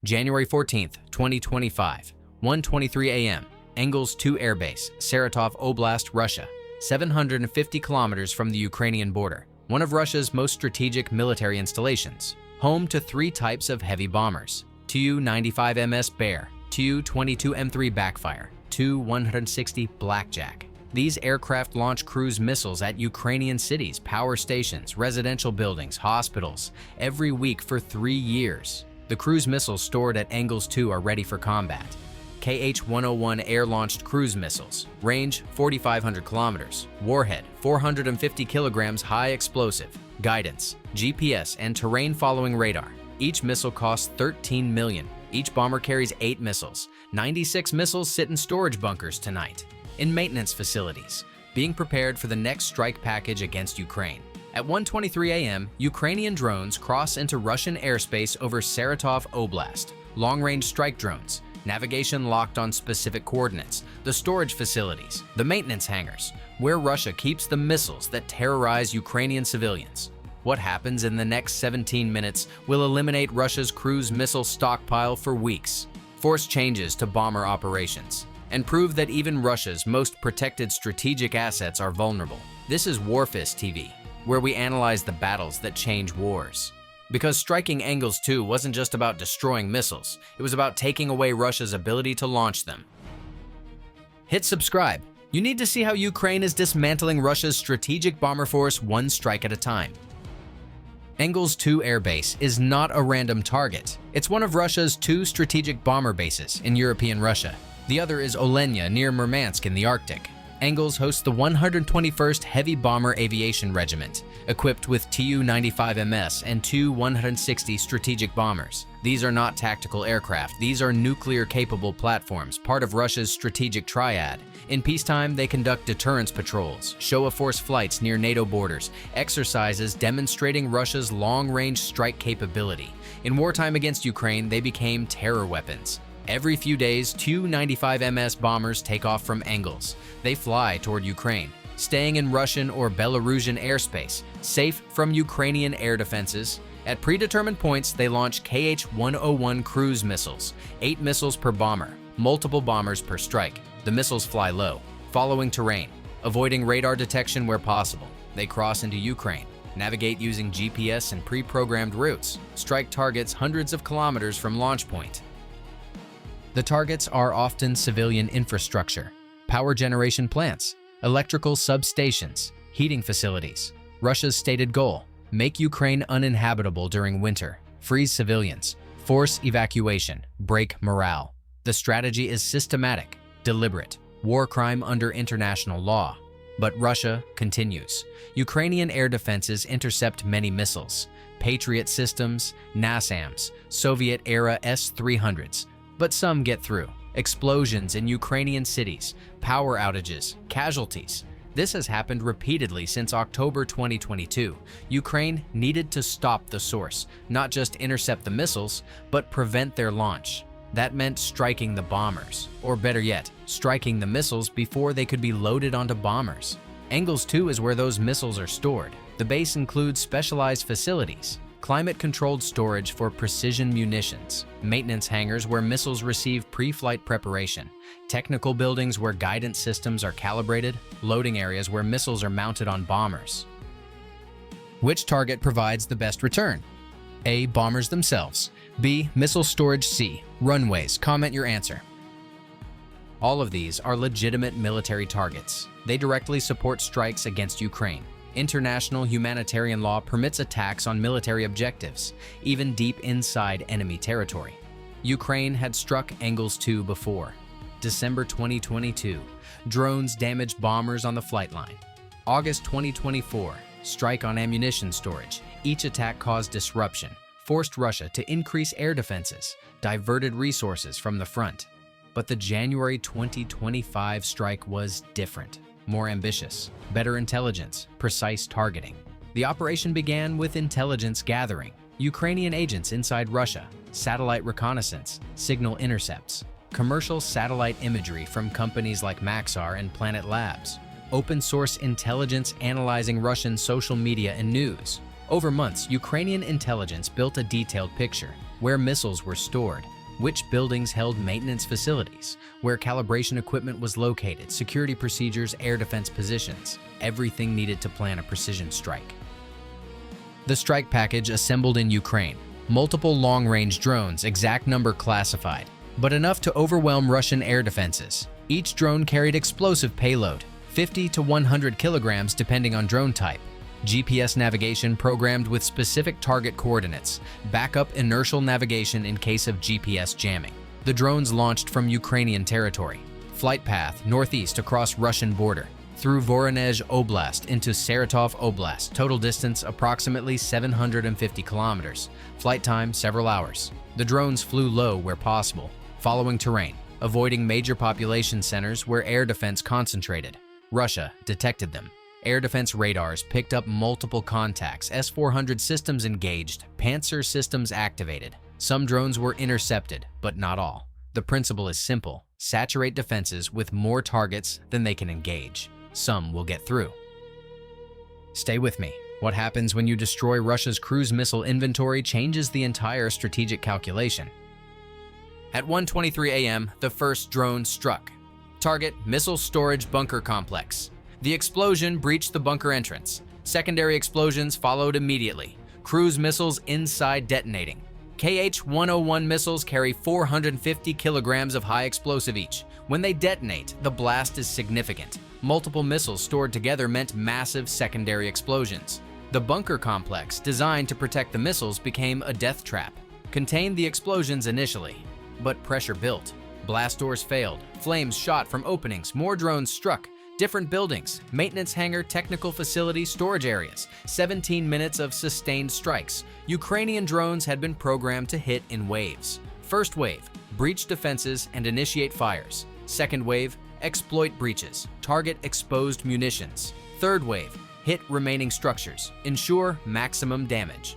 January 14th, 2025, 1:23 a.m., Engels-2 Airbase, Saratov Oblast, Russia, 750 kilometers from the Ukrainian border, one of Russia's most strategic military installations, home to three types of heavy bombers: Tu-95MS Bear, Tu-22M3 Backfire, Tu-160 Blackjack. These aircraft launch cruise missiles at Ukrainian cities, power stations, residential buildings, hospitals, every week for 3 years. The cruise missiles stored at Engels-2 are ready for combat. KH-101 air-launched cruise missiles, range 4,500 kilometers, warhead 450 kilograms, high explosive, guidance, GPS, and terrain-following radar. Each missile costs $13 million. Each bomber carries 8 missiles. 96 missiles sit in storage bunkers tonight, in maintenance facilities, being prepared for the next strike package against Ukraine. At 1:23 a.m., Ukrainian drones cross into Russian airspace over Saratov Oblast. Long-range strike drones, navigation locked on specific coordinates, the storage facilities, the maintenance hangars, where Russia keeps the missiles that terrorize Ukrainian civilians. What happens in the next 17 minutes will eliminate Russia's cruise missile stockpile for weeks, force changes to bomber operations, and prove that even Russia's most protected strategic assets are vulnerable. This is WarFist TV, where we analyze the battles that change wars. Because striking Engels-2 wasn't just about destroying missiles, it was about taking away Russia's ability to launch them. Hit subscribe. You need to see how Ukraine is dismantling Russia's strategic bomber force one strike at a time. Engels-2 Air Base is not a random target. It's one of Russia's 2 strategic bomber bases in European Russia. The other is Olenya near Murmansk in the Arctic. Engels hosts the 121st Heavy Bomber Aviation Regiment, equipped with Tu-95MS and Tu-160 strategic bombers. These are not tactical aircraft. These are nuclear-capable platforms, part of Russia's strategic triad. In peacetime, they conduct deterrence patrols, show-of-force flights near NATO borders, exercises demonstrating Russia's long-range strike capability. In wartime against Ukraine, they became terror weapons. Every few days, Tu-95MS bombers take off from Engels. They fly toward Ukraine, staying in Russian or Belarusian airspace, safe from Ukrainian air defenses. At predetermined points, they launch KH-101 cruise missiles, 8 missiles per bomber, multiple bombers per strike. The missiles fly low, following terrain, avoiding radar detection where possible. They cross into Ukraine, navigate using GPS and pre-programmed routes, strike targets hundreds of kilometers from launch point. The targets are often civilian infrastructure, power generation plants, electrical substations, heating facilities. Russia's stated goal: make Ukraine uninhabitable during winter, freeze civilians, force evacuation, break morale. The strategy is systematic, deliberate, war crime under international law. But Russia continues. Ukrainian air defenses intercept many missiles, Patriot systems, NASAMS, Soviet-era S-300s, but some get through. Explosions in Ukrainian cities, power outages, casualties. This has happened repeatedly since October 2022. Ukraine needed to stop the source, not just intercept the missiles, but prevent their launch. That meant striking the bombers, or better yet, striking the missiles before they could be loaded onto bombers. Engels-2 is where those missiles are stored. The base includes specialized facilities, climate-controlled storage for precision munitions, maintenance hangars where missiles receive pre-flight preparation, technical buildings where guidance systems are calibrated, loading areas where missiles are mounted on bombers. Which target provides the best return? A. Bombers themselves. B. Missile storage. C. Runways. Comment your answer. All of these are legitimate military targets. They directly support strikes against Ukraine. International humanitarian law permits attacks on military objectives, even deep inside enemy territory. Ukraine had struck Engels-2 before. December 2022, drones damaged bombers on the flight line. August 2024, strike on ammunition storage. Each attack caused disruption, forced Russia to increase air defenses, diverted resources from the front. But the January 2025 strike was different. More ambitious, better intelligence, precise targeting. The operation began with intelligence gathering, Ukrainian agents inside Russia, satellite reconnaissance, signal intercepts, commercial satellite imagery from companies like Maxar and Planet Labs, open source intelligence analyzing Russian social media and news. Over months, Ukrainian intelligence built a detailed picture. where missiles were stored, which buildings held maintenance facilities, where calibration equipment was located, security procedures, air defense positions. Everything needed to plan a precision strike. The strike package assembled in Ukraine. Multiple long-range drones, exact number classified, but enough to overwhelm Russian air defenses. Each drone carried explosive payload, 50 to 100 kilograms depending on drone type. GPS navigation programmed with specific target coordinates, backup inertial navigation in case of GPS jamming. The drones launched from Ukrainian territory. Flight path northeast across Russian border, through Voronezh Oblast into Saratov Oblast, total distance approximately 750 kilometers, flight time several hours. The drones flew low where possible, following terrain, avoiding major population centers where air defense concentrated. Russia detected them. Air defense radars picked up multiple contacts, S-400 systems engaged, Panzer systems activated. Some drones were intercepted, but not all. The principle is simple: saturate defenses with more targets than they can engage. Some will get through. Stay with me. What happens when you destroy Russia's cruise missile inventory changes the entire strategic calculation. At 1:23 a.m., the first drone struck. Target: missile storage bunker complex. The explosion breached the bunker entrance. Secondary explosions followed immediately. Cruise missiles inside detonating. Kh-101 missiles carry 450 kilograms of high explosive each. When they detonate, the blast is significant. Multiple missiles stored together meant massive secondary explosions. The bunker complex, designed to protect the missiles, became a death trap. Contained the explosions initially, but pressure built. Blast doors failed. Flames shot from openings. More drones struck. Different buildings, maintenance hangar, technical facility, storage areas. 17 minutes of sustained strikes. Ukrainian drones had been programmed to hit in waves. First wave: breach defenses and initiate fires. Second wave: exploit breaches, target exposed munitions. Third wave: hit remaining structures, ensure maximum damage.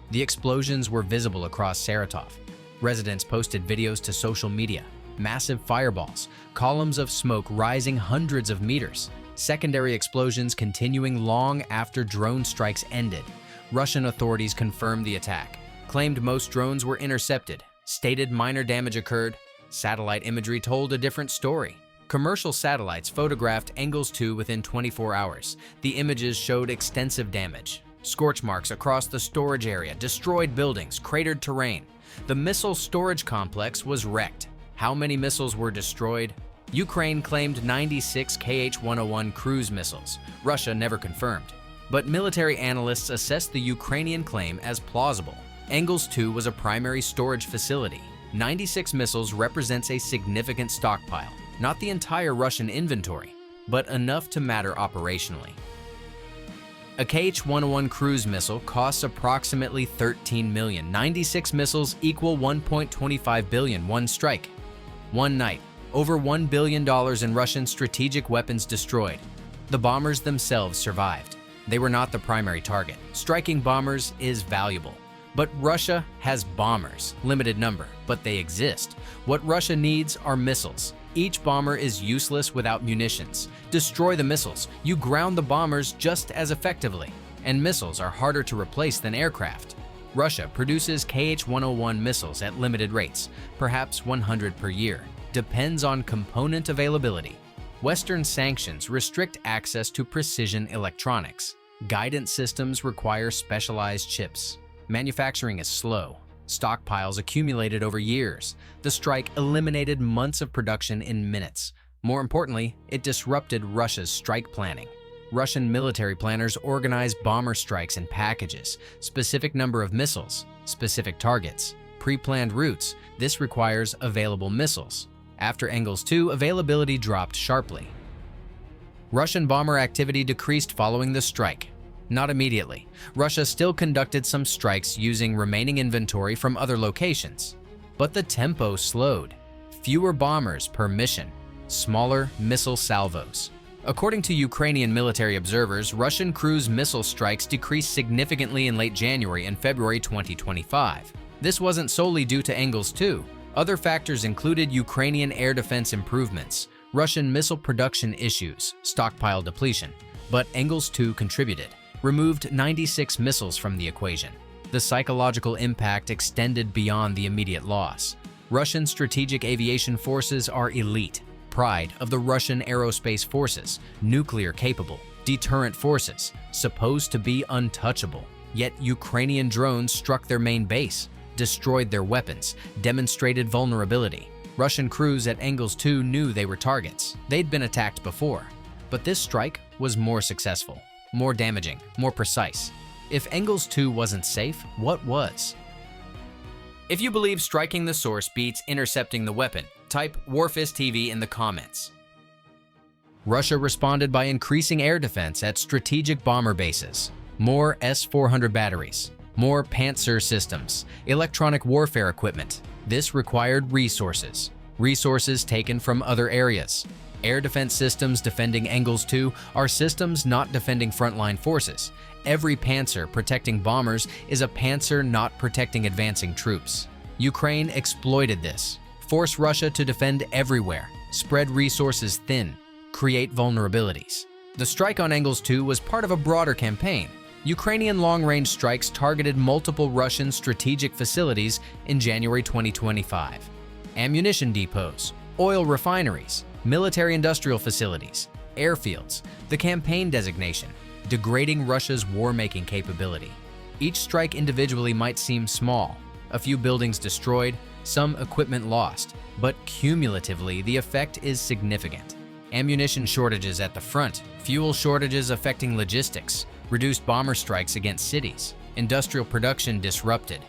The explosions were visible across Saratov. Residents posted videos to social media. Massive fireballs, columns of smoke rising hundreds of meters, secondary explosions continuing long after drone strikes ended. Russian authorities confirmed the attack, claimed most drones were intercepted, stated minor damage occurred. Satellite imagery told a different story. Commercial satellites photographed Engels-2 within 24 hours. The images showed extensive damage. Scorch marks across the storage area, destroyed buildings, cratered terrain. The missile storage complex was wrecked. How many missiles were destroyed? Ukraine claimed 96 Kh-101 cruise missiles. Russia never confirmed. But military analysts assessed the Ukrainian claim as plausible. Engels-2 was a primary storage facility. 96 missiles represents a significant stockpile, not the entire Russian inventory, but enough to matter operationally. A Kh-101 cruise missile costs approximately $13 million. 96 missiles equal $1.25 billion one strike. One night, over $1 billion in Russian strategic weapons destroyed. The bombers themselves survived. They were not the primary target. Striking bombers is valuable. But Russia has bombers, limited number, but they exist. What Russia needs are missiles. Each bomber is useless without munitions. Destroy the missiles. You ground the bombers just as effectively. And missiles are harder to replace than aircraft. Russia produces Kh-101 missiles at limited rates, perhaps 100 per year. Depends on component availability. Western sanctions restrict access to precision electronics. Guidance systems require specialized chips. Manufacturing is slow. Stockpiles accumulated over years. The strike eliminated months of production in minutes. More importantly, it disrupted Russia's strike planning. Russian military planners organize bomber strikes in packages, specific number of missiles, specific targets, pre-planned routes. This requires available missiles. After Engels-2, availability dropped sharply. Russian bomber activity decreased following the strike. Not immediately. Russia still conducted some strikes using remaining inventory from other locations. But the tempo slowed. Fewer bombers per mission, smaller missile salvos. According to Ukrainian military observers, Russian cruise missile strikes decreased significantly in late January and February 2025. This wasn't solely due to Engels-2. Other factors included Ukrainian air defense improvements, Russian missile production issues, stockpile depletion. But Engels-2 contributed, removed 96 missiles from the equation. The psychological impact extended beyond the immediate loss. Russian strategic aviation forces are elite, pride of the Russian aerospace forces, nuclear-capable, deterrent forces, supposed to be untouchable. Yet Ukrainian drones struck their main base, destroyed their weapons, demonstrated vulnerability. Russian crews at Engels-2 knew they were targets. They'd been attacked before. But this strike was more successful, more damaging, more precise. If Engels-2 wasn't safe, what was? If you believe striking the source beats intercepting the weapon, type WarFist TV in the comments. Russia responded by increasing air defense at strategic bomber bases, more S-400 batteries, more Panzer systems, electronic warfare equipment. This required resources taken from other areas. Air defense systems defending Engels-2 are systems not defending frontline forces. Every Panzer protecting bombers is a Panzer not protecting advancing troops. Ukraine exploited this, forced Russia to defend everywhere, spread resources thin, create vulnerabilities. The strike on Engels-2 was part of a broader campaign. Ukrainian long-range strikes targeted multiple Russian strategic facilities in January 2025. Ammunition depots, oil refineries, military-industrial facilities, airfields, the campaign designation, degrading Russia's war-making capability. Each strike individually might seem small, a few buildings destroyed, some equipment lost, but cumulatively the effect is significant. Ammunition shortages at the front, fuel shortages affecting logistics, reduced bomber strikes against cities, industrial production disrupted.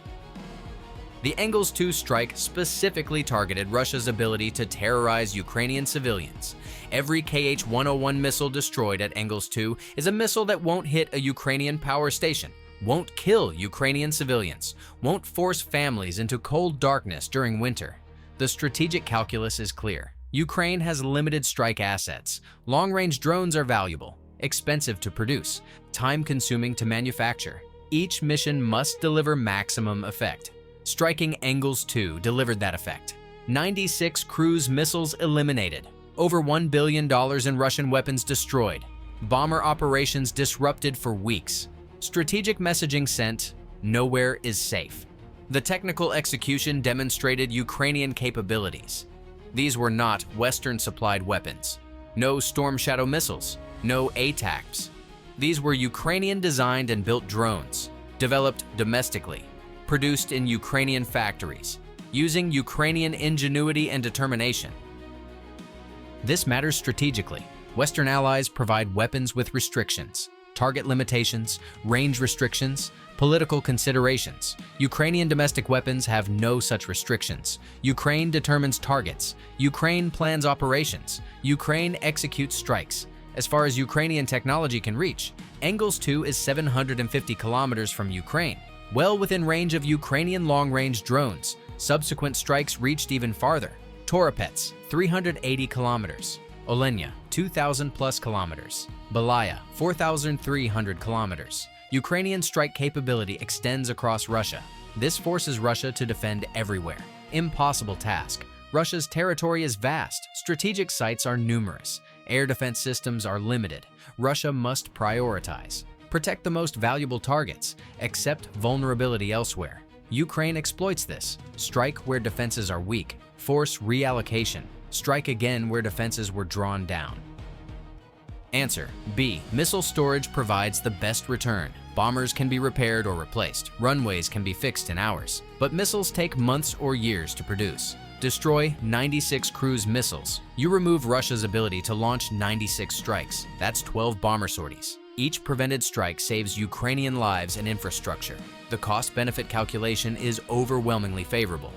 The Engels-2 strike specifically targeted Russia's ability to terrorize Ukrainian civilians. Every Kh-101 missile destroyed at Engels-2 is a missile that won't hit a Ukrainian power station, won't kill Ukrainian civilians, won't force families into cold darkness during winter. The strategic calculus is clear. Ukraine has limited strike assets. Long-range drones are valuable, expensive to produce, time-consuming to manufacture. Each mission must deliver maximum effect. Striking Engels-2 delivered that effect. 96 cruise missiles eliminated, over $1 billion in Russian weapons destroyed, bomber operations disrupted for weeks. Strategic messaging sent, nowhere is safe. The technical execution demonstrated Ukrainian capabilities. These were not Western-supplied weapons. No Storm Shadow missiles, no ATACMS. These were Ukrainian-designed and built drones, developed domestically, produced in Ukrainian factories, using Ukrainian ingenuity and determination. This matters strategically. Western allies provide weapons with restrictions, target limitations, range restrictions, political considerations. Ukrainian domestic weapons have no such restrictions. Ukraine determines targets. Ukraine plans operations. Ukraine executes strikes. As far as Ukrainian technology can reach, Engels-2 is 750 kilometers from Ukraine, well within range of Ukrainian long-range drones. Subsequent strikes reached even farther. Toropets, 380 kilometers. Olenya, 2,000 plus kilometers. Belaya, 4,300 kilometers. Ukrainian strike capability extends across Russia. This forces Russia to defend everywhere. Impossible task. Russia's territory is vast. Strategic sites are numerous. Air defense systems are limited. Russia must prioritize. Protect the most valuable targets, accept vulnerability elsewhere. Ukraine exploits this. Strike where defenses are weak. Force reallocation. Strike again where defenses were drawn down. Answer: B. Missile storage provides the best return. Bombers can be repaired or replaced. Runways can be fixed in hours. But missiles take months or years to produce. Destroy 96 cruise missiles. You remove Russia's ability to launch 96 strikes. That's 12 bomber sorties. Each prevented strike saves Ukrainian lives and infrastructure. The cost-benefit calculation is overwhelmingly favorable.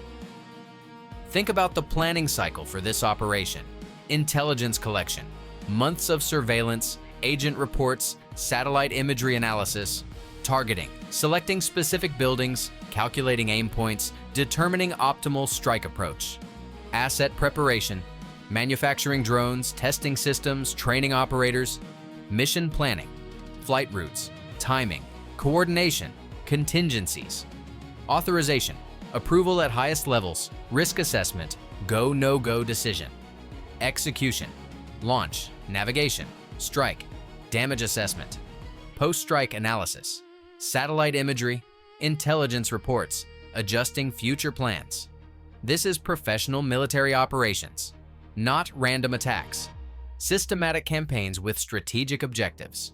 Think about the planning cycle for this operation. Intelligence collection, months of surveillance, agent reports, satellite imagery analysis, targeting, selecting specific buildings, calculating aim points, determining optimal strike approach, asset preparation, manufacturing drones, testing systems, training operators, mission planning, flight routes, timing, coordination, contingencies, authorization, approval at highest levels, risk assessment, go, no-go decision, execution, launch, navigation, strike, damage assessment, post-strike analysis, satellite imagery, Intelligence reports, adjusting future plans. This is professional military operations, not random attacks. Systematic campaigns with strategic objectives.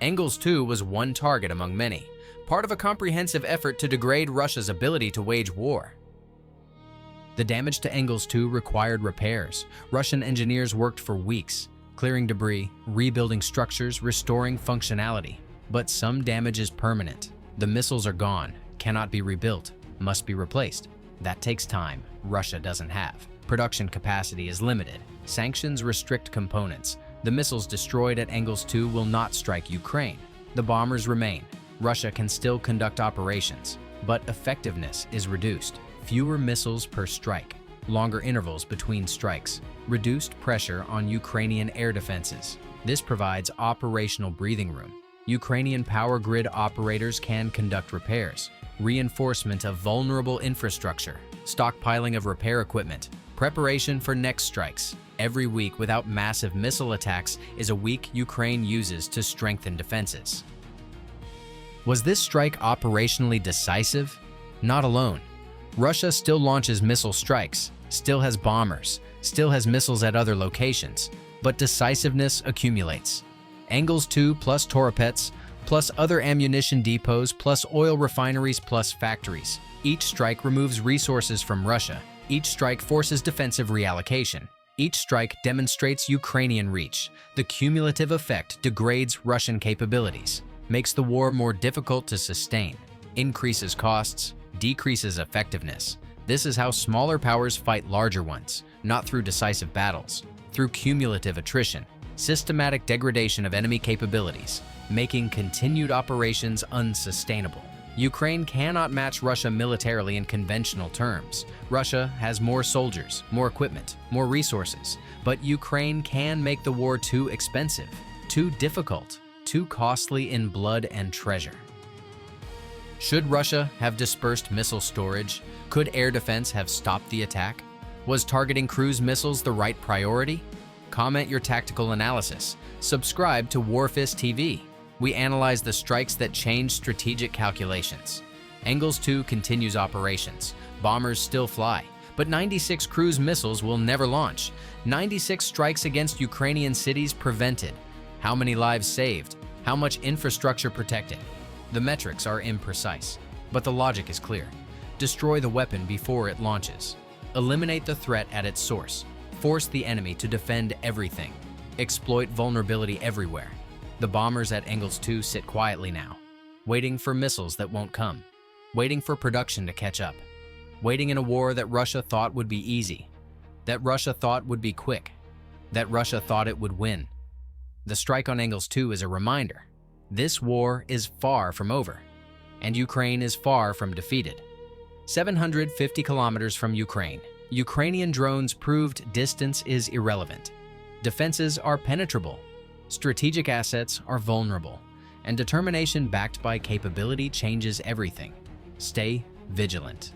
Engels-2 was one target among many, part of a comprehensive effort to degrade Russia's ability to wage war. The damage to Engels-2 required repairs. Russian engineers worked for weeks, clearing debris, rebuilding structures, restoring functionality. But some damage is permanent. The missiles are gone, cannot be rebuilt, must be replaced. That takes time Russia doesn't have. Production capacity is limited. Sanctions restrict components. The missiles destroyed at Engels-2 will not strike Ukraine. The bombers remain. Russia can still conduct operations, but effectiveness is reduced. Fewer missiles per strike, longer intervals between strikes, reduced pressure on Ukrainian air defenses. This provides operational breathing room. Ukrainian power grid operators can conduct repairs, reinforcement of vulnerable infrastructure, stockpiling of repair equipment, preparation for next strikes. Every week without massive missile attacks is a week Ukraine uses to strengthen defenses. Was this strike operationally decisive? Not alone. Russia still launches missile strikes, still has bombers, still has missiles at other locations, but decisiveness accumulates. Engels-2 plus Toropets, plus other ammunition depots, plus oil refineries, plus factories. Each strike removes resources from Russia. Each strike forces defensive reallocation. Each strike demonstrates Ukrainian reach. The cumulative effect degrades Russian capabilities, makes the war more difficult to sustain, increases costs, decreases effectiveness. This is how smaller powers fight larger ones, not through decisive battles, through cumulative attrition, systematic degradation of enemy capabilities, making continued operations unsustainable. Ukraine cannot match Russia militarily in conventional terms. Russia has more soldiers, more equipment, more resources, but Ukraine can make the war too expensive, too difficult, too costly in blood and treasure. Should Russia have dispersed missile storage? Could air defense have stopped the attack? Was targeting cruise missiles the right priority? Comment your tactical analysis. Subscribe to WarFist TV. We analyze the strikes that change strategic calculations. Engels-2 continues operations. Bombers still fly, but 96 cruise missiles will never launch. 96 strikes against Ukrainian cities prevented. How many lives saved? How much infrastructure protected? The metrics are imprecise, but the logic is clear. Destroy the weapon before it launches. Eliminate the threat at its source. Force the enemy to defend everything. Exploit vulnerability everywhere. The bombers at Engels-2 sit quietly now, waiting for missiles that won't come, waiting for production to catch up, waiting in a war that Russia thought would be easy, that Russia thought would be quick, that Russia thought it would win. The strike on Engels-2 is a reminder. This war is far from over, and Ukraine is far from defeated. 750 kilometers from Ukraine, Ukrainian drones proved distance is irrelevant. Defenses are penetrable. Strategic assets are vulnerable, and determination backed by capability changes everything. Stay vigilant.